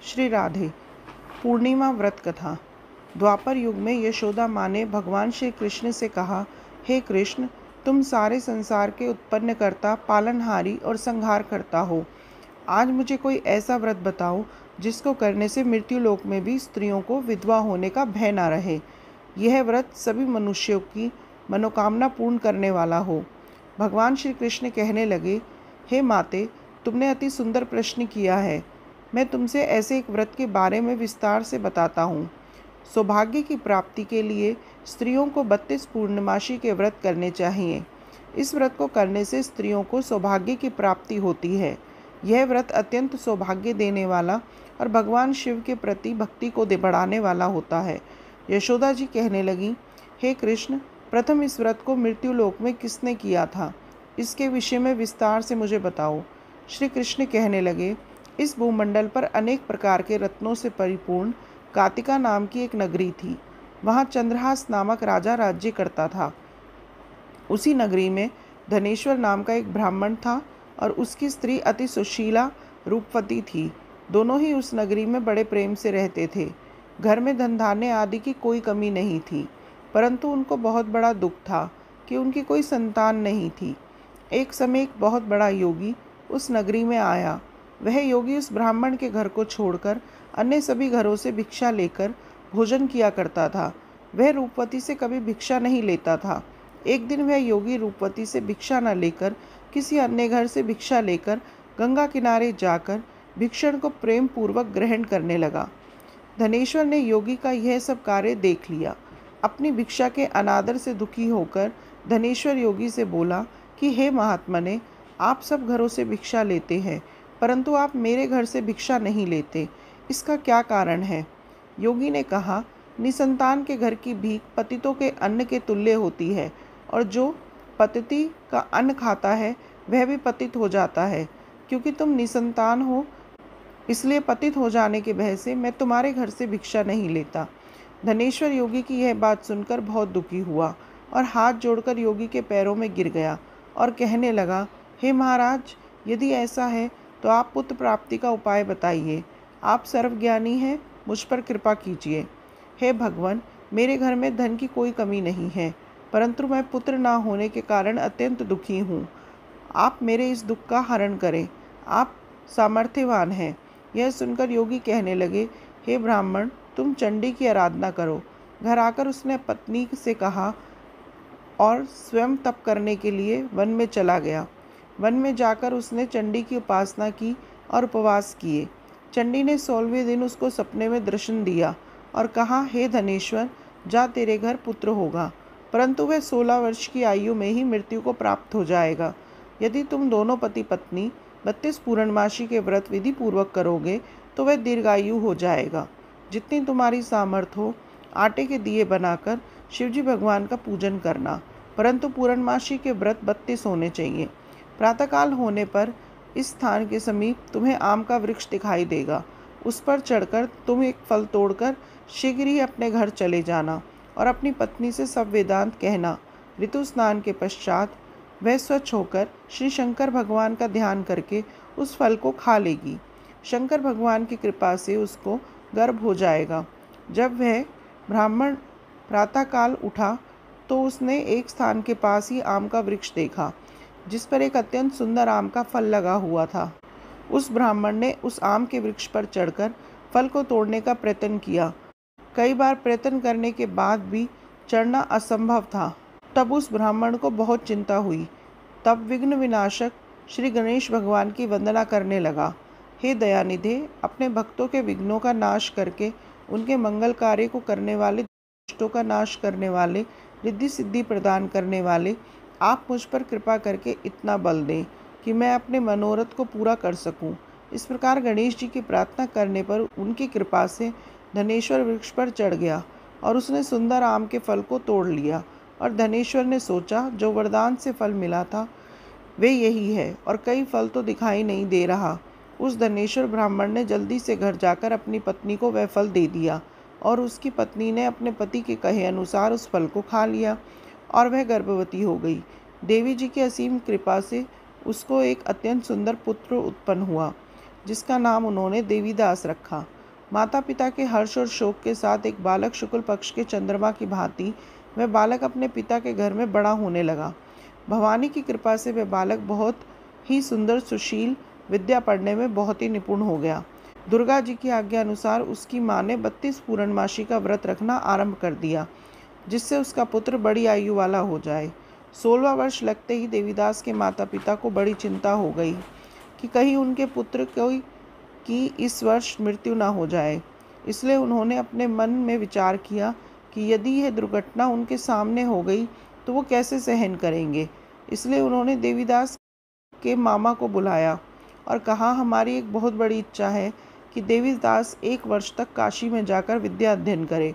श्री राधे। पूर्णिमा व्रत कथा। द्वापर युग में यशोदा माँ ने भगवान श्री कृष्ण से कहा, हे कृष्ण, तुम सारे संसार के उत्पन्न करता, पालनहारी और संहार करता हो। आज मुझे कोई ऐसा व्रत बताओ जिसको करने से मृत्यु लोक में भी स्त्रियों को विधवा होने का भय न रहे। यह व्रत सभी मनुष्यों की मनोकामना पूर्ण करने वाला हो। भगवान श्री कृष्ण कहने लगे, हे माते, तुमने अति सुंदर प्रश्न किया है। मैं तुमसे ऐसे एक व्रत के बारे में विस्तार से बताता हूँ। सौभाग्य की प्राप्ति के लिए स्त्रियों को 32 पूर्णमासी के व्रत करने चाहिए। इस व्रत को करने से स्त्रियों को सौभाग्य की प्राप्ति होती है। यह व्रत अत्यंत सौभाग्य देने वाला और भगवान शिव के प्रति भक्ति को बढ़ाने वाला होता है। यशोदा जी कहने लगी, हे कृष्ण, प्रथम इस व्रत को मृत्यु लोक में किसने किया था? इसके विषय में विस्तार से मुझे बताओ। श्री कृष्ण कहने लगे, इस भूमंडल पर अनेक प्रकार के रत्नों से परिपूर्ण कातिका नाम की एक नगरी थी। वहाँ चंद्रहास नामक राजा राज्य करता था। उसी नगरी में धनेश्वर नाम का एक ब्राह्मण था और उसकी स्त्री अति सुशीला रूपवती थी। दोनों ही उस नगरी में बड़े प्रेम से रहते थे। घर में धन धान्य आदि की कोई कमी नहीं थी, परंतु उनको बहुत बड़ा दुख था कि उनकी कोई संतान नहीं थी। एक समय एक बहुत बड़ा योगी उस नगरी में आया। वह योगी उस ब्राह्मण के घर को छोड़कर अन्य सभी घरों से भिक्षा लेकर भोजन किया करता था। वह रूपवती से कभी भिक्षा नहीं लेता था। एक दिन वह योगी रूपवती से भिक्षा न लेकर किसी अन्य घर से भिक्षा लेकर गंगा किनारे जाकर भिक्षण को प्रेम पूर्वक ग्रहण करने लगा। धनेश्वर ने योगी का यह सब कार्य देख लिया। अपनी भिक्षा के अनादर से दुखी होकर धनेश्वर योगी से बोला कि हे महात्मने, आप सब घरों से भिक्षा लेते हैं, परंतु आप मेरे घर से भिक्षा नहीं लेते। इसका क्या कारण है? योगी ने कहा, निसंतान के घर की भीख पतितों के अन्न के तुल्य होती है, और जो पतिति का अन्न खाता है वह भी पतित हो जाता है। क्योंकि तुम निसंतान हो, इसलिए पतित हो जाने के भय से मैं तुम्हारे घर से भिक्षा नहीं लेता। धनेश्वर योगी की यह बात सुनकर बहुत दुखी हुआ और हाथ जोड़कर योगी के पैरों में गिर गया और कहने लगा, हे महाराज, यदि ऐसा है तो आप पुत्र प्राप्ति का उपाय बताइए। आप सर्वज्ञानी हैं, मुझ पर कृपा कीजिए। हे भगवान, मेरे घर में धन की कोई कमी नहीं है, परंतु मैं पुत्र ना होने के कारण अत्यंत दुखी हूँ। आप मेरे इस दुख का हरण करें। आप सामर्थ्यवान हैं। यह सुनकर योगी कहने लगे, हे ब्राह्मण, तुम चंडी की आराधना करो। घर आकर उसने पत्नी से कहा और स्वयं तप करने के लिए वन में चला गया। वन में जाकर उसने चंडी की उपासना की और उपवास किए। चंडी ने 16वें दिन उसको सपने में दर्शन दिया और कहा, हे धनेश्वर, जा, तेरे घर पुत्र होगा, परंतु वह 16 वर्ष की आयु में ही मृत्यु को प्राप्त हो जाएगा। यदि तुम दोनों पति पत्नी 32 पूर्णमासी के व्रत विधि पूर्वक करोगे तो वह दीर्घायु हो जाएगा। जितनी तुम्हारी सामर्थ्य हो, आटे के दिए बनाकर शिवजी भगवान का पूजन करना, परंतु पूर्णमासी के व्रत 32 होने चाहिए। प्रातःकाल होने पर इस स्थान के समीप तुम्हें आम का वृक्ष दिखाई देगा। उस पर चढ़कर तुम एक फल तोड़कर शीघ्र ही अपने घर चले जाना और अपनी पत्नी से सब वेदांत कहना। ऋतु स्नान के पश्चात वह स्वच्छ होकर श्री शंकर भगवान का ध्यान करके उस फल को खा लेगी। शंकर भगवान की कृपा से उसको गर्भ हो जाएगा। जब वह ब्राह्मण प्रातःकाल उठा तो उसने एक स्थान के पास ही आम का वृक्ष देखा, जिस पर एक अत्यंत सुंदर आम का फल लगा हुआ था। उस ब्राह्मण ने उस आम के वृक्ष पर चढ़कर फल को तोड़ने का प्रयत्न किया। कई बार प्रयत्न करने के बाद भी चढ़ना असंभव था। तब उस ब्राह्मण को बहुत चिंता हुई। तब विघ्न विनाशक श्री गणेश भगवान की वंदना करने लगा। हे दयानिधे, अपने भक्तों के विघ्नों का नाश करके उनके मंगल कार्य को करने वाले, दुष्टों का नाश करने वाले, रिद्धि सिद्धि प्रदान करने वाले, आप मुझ पर कृपा करके इतना बल दें कि मैं अपने मनोरथ को पूरा कर सकूं। इस प्रकार गणेश जी की प्रार्थना करने पर उनकी कृपा से धनेश्वर वृक्ष पर चढ़ गया और उसने सुंदर आम के फल को तोड़ लिया। और धनेश्वर ने सोचा, जो वरदान से फल मिला था वे यही है और कई फल तो दिखाई नहीं दे रहा। उस धनेश्वर ब्राह्मण ने जल्दी से घर जाकर अपनी पत्नी को वह फल दे दिया और उसकी पत्नी ने अपने पति के कहे अनुसार उस फल को खा लिया और वह गर्भवती हो गई। देवी जी की असीम कृपा से उसको एक अत्यंत सुंदर पुत्र उत्पन्न हुआ, जिसका नाम उन्होंने देवीदास रखा। माता पिता के हर्ष और शोक के साथ एक बालक शुक्ल पक्ष के चंद्रमा की भांति वह बालक अपने पिता के घर में बड़ा होने लगा। भवानी की कृपा से वह बालक बहुत ही सुंदर, सुशील, विद्या पढ़ने में बहुत ही निपुण हो गया। दुर्गा जी की आज्ञा अनुसार उसकी माँ ने 32 पूर्णमासी का व्रत रखना आरंभ कर दिया, जिससे उसका पुत्र बड़ी आयु वाला हो जाए। 16वां वर्ष लगते ही देवीदास के माता पिता को बड़ी चिंता हो गई कि कहीं उनके पुत्र की इस वर्ष मृत्यु न हो जाए। इसलिए उन्होंने अपने मन में विचार किया कि यदि यह दुर्घटना उनके सामने हो गई तो वो कैसे सहन करेंगे। इसलिए उन्होंने देवीदास के मामा को बुलाया और कहा, हमारी एक बहुत बड़ी इच्छा है कि देवीदास 1 वर्ष तक काशी में जाकर विद्या अध्ययन करे।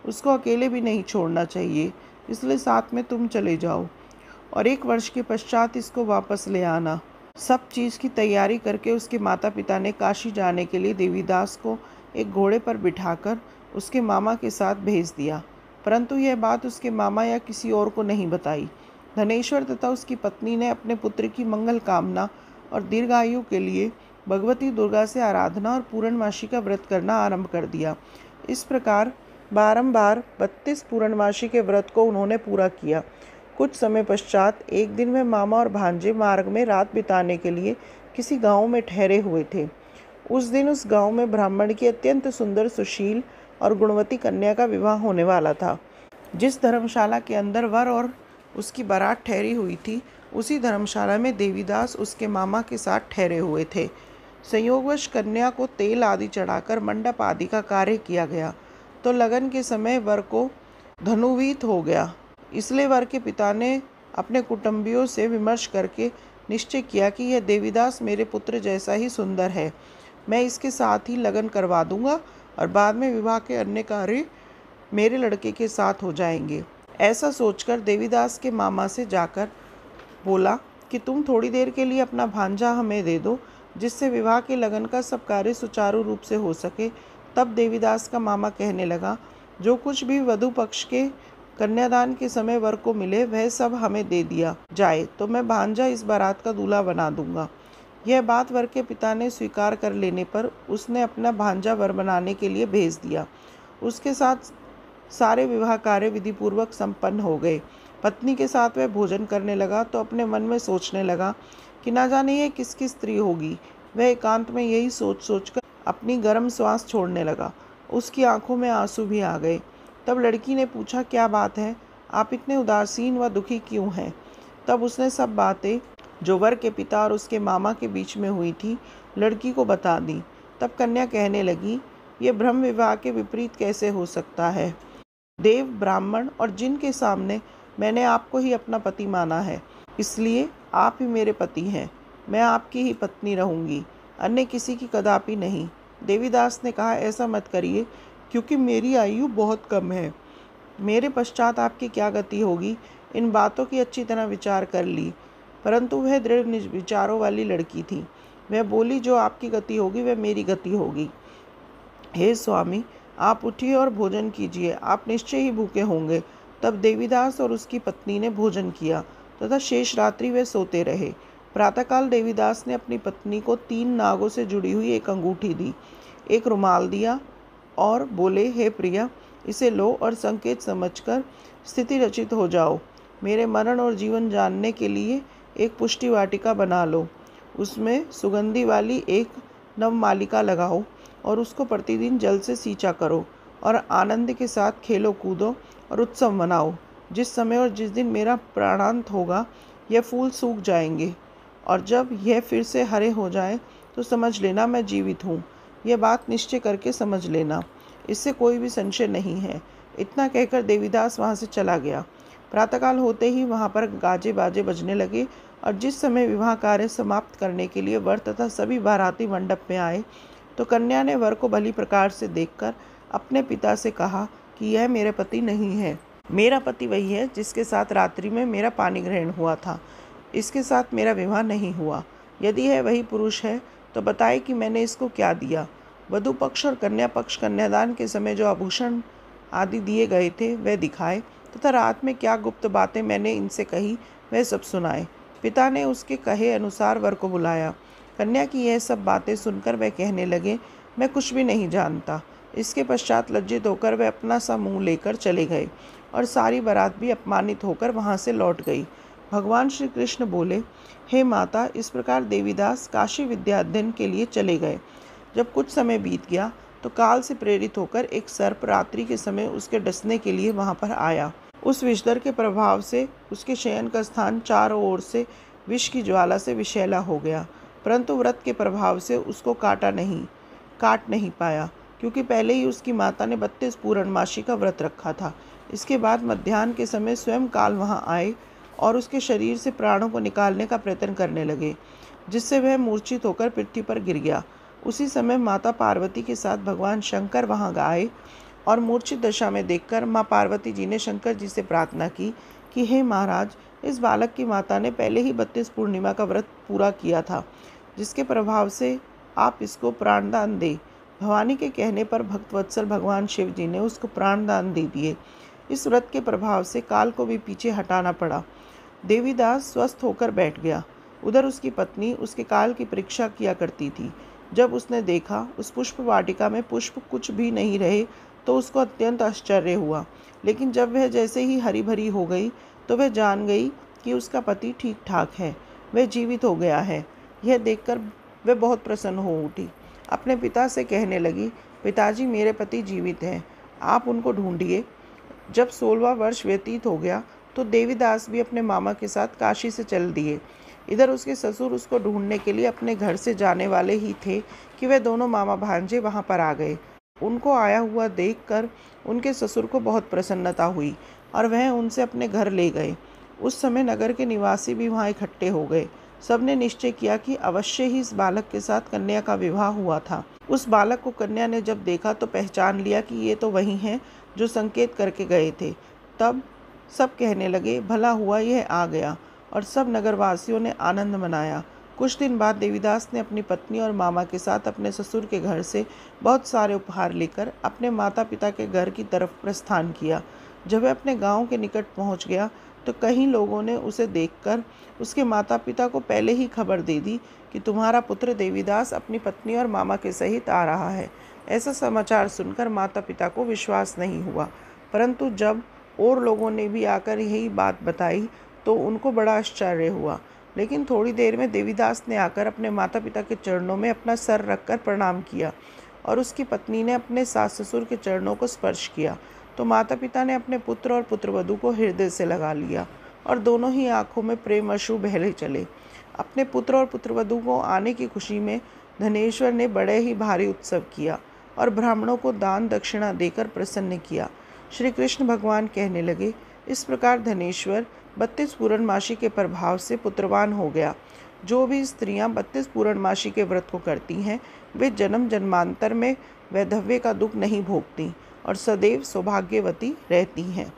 उसको अकेले भी नहीं छोड़ना चाहिए, इसलिए साथ में तुम चले जाओ और 1 वर्ष के पश्चात इसको वापस ले आना। सब चीज़ की तैयारी करके उसके माता पिता ने काशी जाने के लिए देवीदास को एक घोड़े पर बिठाकर उसके मामा के साथ भेज दिया। परंतु यह बात उसके मामा या किसी और को नहीं बताई। धनेश्वर तथा उसकी पत्नी ने अपने पुत्र की मंगल कामना और दीर्घायु के लिए भगवती दुर्गा से आराधना और पूर्णमासी का व्रत करना आरंभ कर दिया। इस प्रकार बारंबार 32 पूर्णमासी के व्रत को उन्होंने पूरा किया। कुछ समय पश्चात एक दिन वह मामा और भांजे मार्ग में रात बिताने के लिए किसी गांव में ठहरे हुए थे। उस दिन उस गांव में ब्राह्मण की अत्यंत सुंदर, सुशील और गुणवती कन्या का विवाह होने वाला था। जिस धर्मशाला के अंदर वर और उसकी बारात ठहरी हुई थी, उसी धर्मशाला में देवीदास उसके मामा के साथ ठहरे हुए थे। संयोगवश कन्या को तेल आदि चढ़ाकर मंडप आदि का कार्य किया गया तो लगन के समय वर को धनुवीत हो गया। इसलिए वर के पिता ने अपने कुटुंबियों से विमर्श करके निश्चय किया कि यह देवीदास मेरे पुत्र जैसा ही सुंदर है, मैं इसके साथ ही लगन करवा दूंगा और बाद में विवाह के अन्य कार्य मेरे लड़के के साथ हो जाएंगे। ऐसा सोचकर देवीदास के मामा से जाकर बोला कि तुम थोड़ी देर के लिए अपना भांजा हमें दे दो, जिससे विवाह के लगन का सब कार्य सुचारू रूप से हो सके। तब देवीदास का मामा कहने लगा, जो कुछ भी वधू पक्ष के कन्यादान के समय वर को मिले वह सब हमें दे दिया जाए तो मैं भांजा इस बारात का दूल्हा बना दूंगा। यह बात वर के पिता ने स्वीकार कर लेने पर उसने अपना भांजा वर बनाने के लिए भेज दिया। उसके साथ सारे विवाह कार्य विधिपूर्वक संपन्न हो गए। पत्नी के साथ वह भोजन करने लगा तो अपने मन में सोचने लगा कि ना जाने यह किसकी स्त्री होगी। वह एकांत में यही सोच सोचकर अपनी गर्म श्वास छोड़ने लगा। उसकी आंखों में आंसू भी आ गए। तब लड़की ने पूछा, क्या बात है, आप इतने उदासीन व दुखी क्यों हैं? तब उसने सब बातें जो वर के पिता और उसके मामा के बीच में हुई थी लड़की को बता दी। तब कन्या कहने लगी, ये ब्रह्म विवाह के विपरीत कैसे हो सकता है? देव, ब्राह्मण और जिन के सामने मैंने आपको ही अपना पति माना है, इसलिए आप ही मेरे पति हैं। मैं आपकी ही पत्नी रहूंगी, अन्य किसी की कदापि नहीं। देवीदास ने कहा, ऐसा मत करिए, क्योंकि मेरी आयु बहुत कम है। मेरे पश्चात आपकी क्या गति होगी, इन बातों की अच्छी तरह विचार कर ली। परंतु वह दृढ़ विचारों वाली लड़की थी। वह बोली, जो आपकी गति होगी वह मेरी गति होगी। हे स्वामी, आप उठिए और भोजन कीजिए, आप निश्चय ही भूखे होंगे। तब देवीदास और उसकी पत्नी ने भोजन किया तथा शेष रात्रि वे सोते रहे। प्रातःकाल देवीदास ने अपनी पत्नी को 3 नागों से जुड़ी हुई एक अंगूठी दी, एक रुमाल दिया और बोले, हे प्रिया, इसे लो और संकेत समझकर स्थिति रचित हो जाओ। मेरे मरण और जीवन जानने के लिए एक पुष्टि वाटिका बना लो। उसमें सुगंधी वाली एक नवमालिका लगाओ और उसको प्रतिदिन जल से सींचा करो और आनंद के साथ खेलो कूदो और उत्सव मनाओ। जिस समय और जिस दिन मेरा प्राणांत होगा यह फूल सूख जाएंगे और जब यह फिर से हरे हो जाए तो समझ लेना मैं जीवित हूँ। यह बात निश्चय करके समझ लेना, इससे कोई भी संशय नहीं है। इतना कहकर देवीदास वहाँ से चला गया। प्रातःकाल होते ही वहाँ पर गाजे बाजे बजने लगे और जिस समय विवाह कार्य समाप्त करने के लिए वर तथा सभी बाराती मंडप में आए तो कन्या ने वर को भली प्रकार से देखकर अपने पिता से कहा कि यह मेरे पति नहीं है। मेरा पति वही है जिसके साथ रात्रि में मेरा पानी ग्रहण हुआ था। इसके साथ मेरा विवाह नहीं हुआ। यदि यह वही पुरुष है तो बताए कि मैंने इसको क्या दिया। वधू पक्ष और कन्या पक्ष कन्यादान के समय जो आभूषण आदि दिए गए थे वह दिखाए तथा रात में क्या गुप्त बातें मैंने इनसे कही वह सब सुनाए। पिता ने उसके कहे अनुसार वर को बुलाया। कन्या की यह सब बातें सुनकर वह कहने लगे, मैं कुछ भी नहीं जानता। इसके पश्चात लज्जित होकर वे अपना सा मुंह लेकर चले गए और सारी बारात भी अपमानित होकर वहाँ से लौट गई। भगवान श्री कृष्ण बोले, हे माता, इस प्रकार देवीदास काशी विद्याध्ययन के लिए चले गए। जब कुछ समय बीत गया तो काल से प्रेरित होकर एक सर्प रात्रि के समय उसके डसने के लिए वहाँ पर आया। उस विषधर के प्रभाव से उसके शयन का स्थान चारों ओर से विष की ज्वाला से विषैला हो गया, परंतु व्रत के प्रभाव से उसको काट नहीं पाया, क्योंकि पहले ही उसकी माता ने 32 पूर्णमासी का व्रत रखा था। इसके बाद मध्याह्न के समय स्वयं काल वहाँ आए और उसके शरीर से प्राणों को निकालने का प्रयत्न करने लगे, जिससे वह मूर्छित होकर पृथ्वी पर गिर गया। उसी समय माता पार्वती के साथ भगवान शंकर वहाँ आए और मूर्छित दशा में देखकर माँ पार्वती जी ने शंकर जी से प्रार्थना की कि हे महाराज, इस बालक की माता ने पहले ही 32 पूर्णिमा का व्रत पूरा किया था, जिसके प्रभाव से आप इसको प्राणदान दे। भवानी के कहने पर भक्तवत्सल भगवान शिव जी ने उसको प्राणदान दे दिए। इस व्रत के प्रभाव से काल को भी पीछे हटाना पड़ा। देवीदास स्वस्थ होकर बैठ गया। उधर उसकी पत्नी उसके काल की परीक्षा किया करती थी। जब उसने देखा उस पुष्प वाटिका में पुष्प कुछ भी नहीं रहे तो उसको अत्यंत आश्चर्य हुआ, लेकिन जब वह जैसे ही हरी भरी हो गई तो वह जान गई कि उसका पति ठीक ठाक है, वह जीवित हो गया है। यह देखकर वह बहुत प्रसन्न हो उठी। अपने पिता से कहने लगी, पिताजी, मेरे पति जीवित हैं, आप उनको ढूंढिए। जब 16वां वर्ष व्यतीत हो गया तो देवीदास भी अपने मामा के साथ काशी से चल दिए। इधर उसके ससुर उसको ढूंढने के लिए अपने घर से जाने वाले ही थे कि वे दोनों मामा भांजे वहां पर आ गए। उनको आया हुआ देखकर उनके ससुर को बहुत प्रसन्नता हुई और वह उनसे अपने घर ले गए। उस समय नगर के निवासी भी वहां इकट्ठे हो गए। सबने निश्चय किया कि अवश्य ही इस बालक के साथ कन्या का विवाह हुआ था। उस बालक को कन्या ने जब देखा तो पहचान लिया कि ये तो वही हैं जो संकेत करके गए थे। तब सब कहने लगे, भला हुआ यह आ गया, और सब नगरवासियों ने आनंद मनाया। कुछ दिन बाद देवीदास ने अपनी पत्नी और मामा के साथ अपने ससुर के घर से बहुत सारे उपहार लेकर अपने माता पिता के घर की तरफ प्रस्थान किया। जब वह अपने गांव के निकट पहुंच गया तो कई लोगों ने उसे देखकर उसके माता पिता को पहले ही खबर दे दी कि तुम्हारा पुत्र देवीदास अपनी पत्नी और मामा के सहित आ रहा है। ऐसा समाचार सुनकर माता पिता को विश्वास नहीं हुआ, परंतु जब और लोगों ने भी आकर यही बात बताई तो उनको बड़ा आश्चर्य हुआ। लेकिन थोड़ी देर में देवीदास ने आकर अपने माता पिता के चरणों में अपना सर रखकर प्रणाम किया और उसकी पत्नी ने अपने सास ससुर के चरणों को स्पर्श किया तो माता पिता ने अपने पुत्र और पुत्रवधू को हृदय से लगा लिया और दोनों ही आंखों में प्रेम अश्रु बहले चले। अपने पुत्र और पुत्रवधू को आने की खुशी में धनेश्वर ने बड़े ही भारी उत्सव किया और ब्राह्मणों को दान दक्षिणा देकर प्रसन्न किया। श्री कृष्ण भगवान कहने लगे, इस प्रकार धनेश्वर 32 पूर्णमासी के प्रभाव से पुत्रवान हो गया। जो भी स्त्रियां 32 पूर्णमासी के व्रत को करती हैं वे जन्म जन्मांतर में वैधव्य का दुख नहीं भोगती और सदैव सौभाग्यवती रहती हैं।